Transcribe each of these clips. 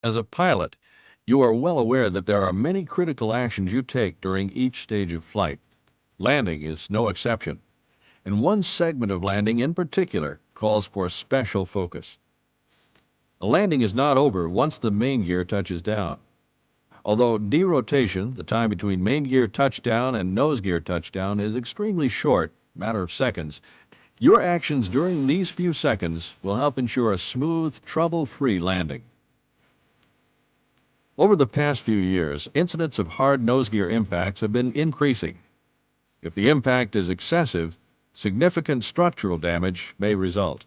As a pilot, you are well aware that there are many critical actions you take during each stage of flight. Landing is no exception, and one segment of landing in particular calls for special focus. A landing is not over once the main gear touches down. Although derotation, the time between main gear touchdown and nose gear touchdown, is extremely short, matter of seconds, your actions during these few seconds will help ensure a smooth, trouble-free landing. Over the past few years, incidents of hard nose gear impacts have been increasing. If the impact is excessive, significant structural damage may result.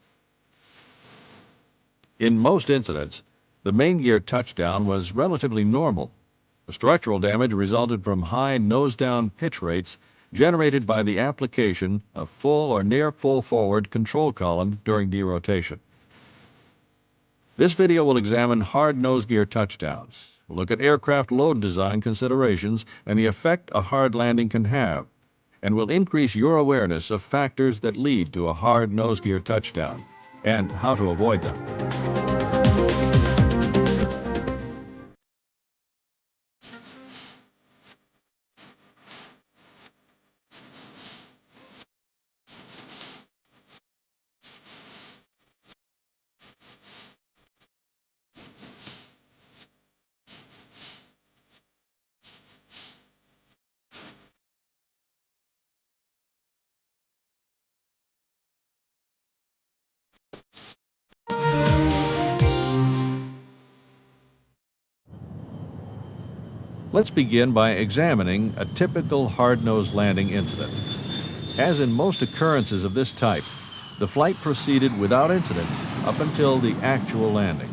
In most incidents, the main gear touchdown was relatively normal. The structural damage resulted from high nose-down pitch rates generated by the application of full or near full forward control column during derotation. This video will examine hard nose gear touchdowns. We'll look at aircraft load design considerations and the effect a hard landing can have, and will increase your awareness of factors that lead to a hard nose gear touchdown and how to avoid them. Let's begin by examining a typical hard-nose landing incident. As in most occurrences of this type, the flight proceeded without incident up until the actual landing.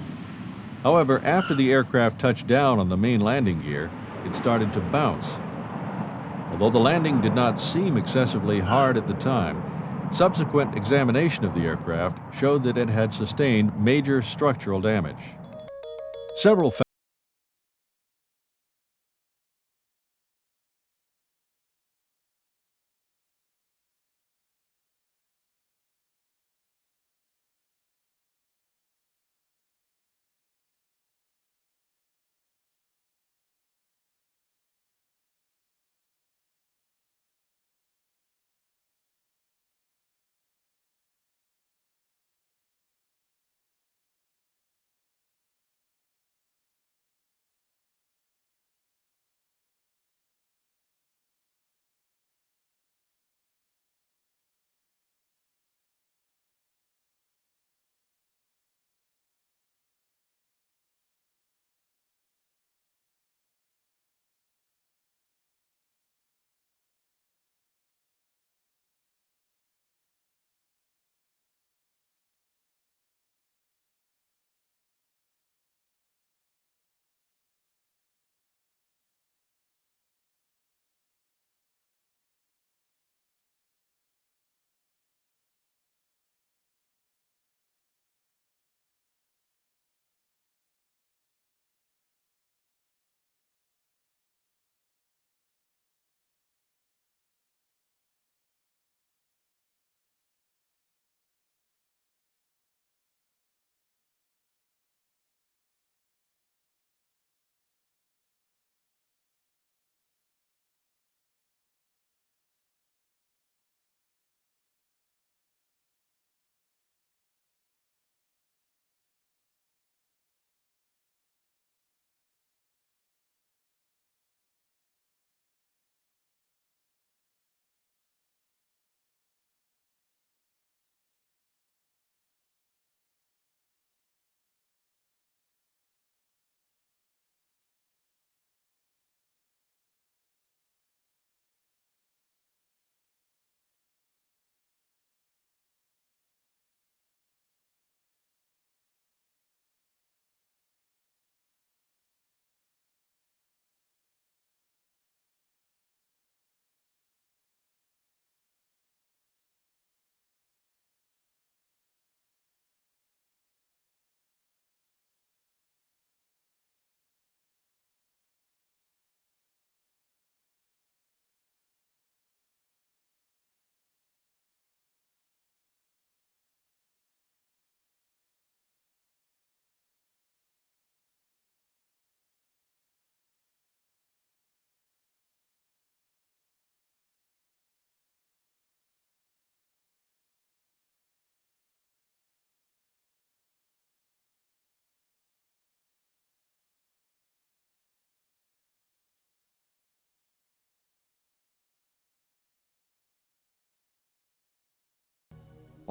However, after the aircraft touched down on the main landing gear, it started to bounce. Although the landing did not seem excessively hard at the time, subsequent examination of the aircraft showed that it had sustained major structural damage. Several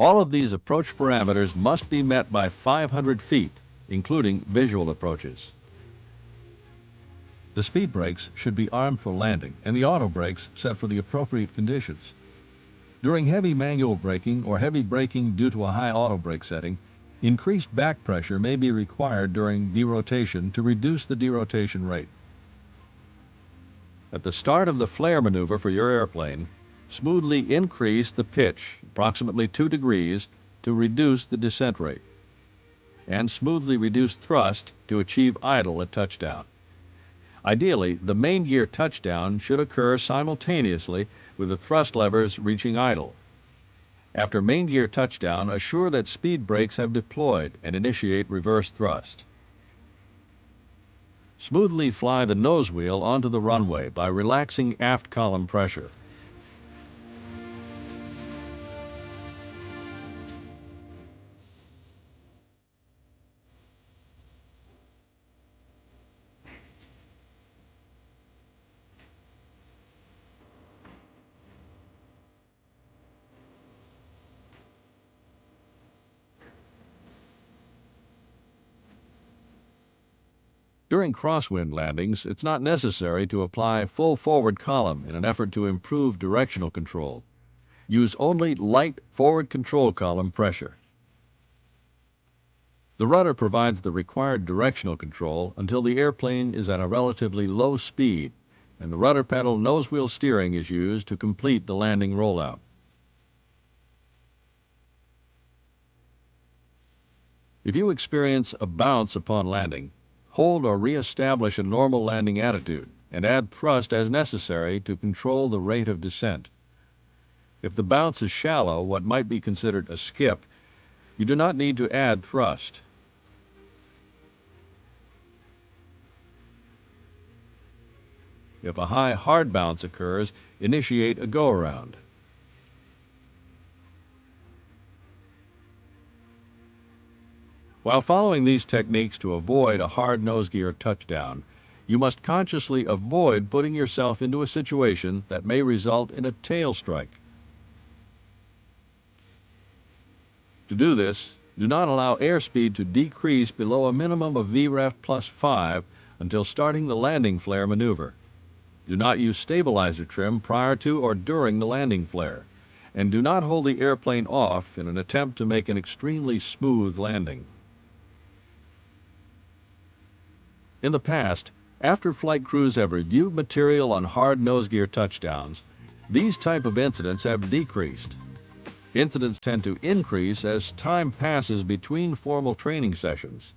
All of these approach parameters must be met by 500 feet, including visual approaches. The speed brakes should be armed for landing and the auto brakes set for the appropriate conditions. During heavy manual braking or heavy braking due to a high auto brake setting, increased back pressure may be required during derotation to reduce the derotation rate. At the start of the flare maneuver for your airplane, smoothly increase the pitch approximately 2 degrees to reduce the descent rate, and smoothly reduce thrust to achieve idle at touchdown. Ideally, the main gear touchdown should occur simultaneously with the thrust levers reaching idle. After main gear touchdown, assure that speed brakes have deployed and initiate reverse thrust. Smoothly fly the nose wheel onto the runway by relaxing aft column pressure. During crosswind landings, it's not necessary to apply full forward column in an effort to improve directional control. Use only light forward control column pressure. The rudder provides the required directional control until the airplane is at a relatively low speed, and the rudder pedal nose wheel steering is used to complete the landing rollout. If you experience a bounce upon landing, hold or re-establish a normal landing attitude and add thrust as necessary to control the rate of descent. If the bounce is shallow, what might be considered a skip, you do not need to add thrust. If a high hard bounce occurs, initiate a go-around. While following these techniques to avoid a hard nose gear touchdown, you must consciously avoid putting yourself into a situation that may result in a tail strike. To do this, do not allow airspeed to decrease below a minimum of VREF plus 5 until starting the landing flare maneuver. Do not use stabilizer trim prior to or during the landing flare, and do not hold the airplane off in an attempt to make an extremely smooth landing. In the past, after flight crews have reviewed material on hard nose gear touchdowns, these type of incidents have decreased. Incidents tend to increase as time passes between formal training sessions.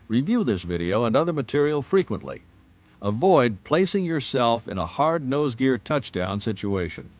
Review this video and other material frequently. Avoid placing yourself in a hard nose gear touchdown situation.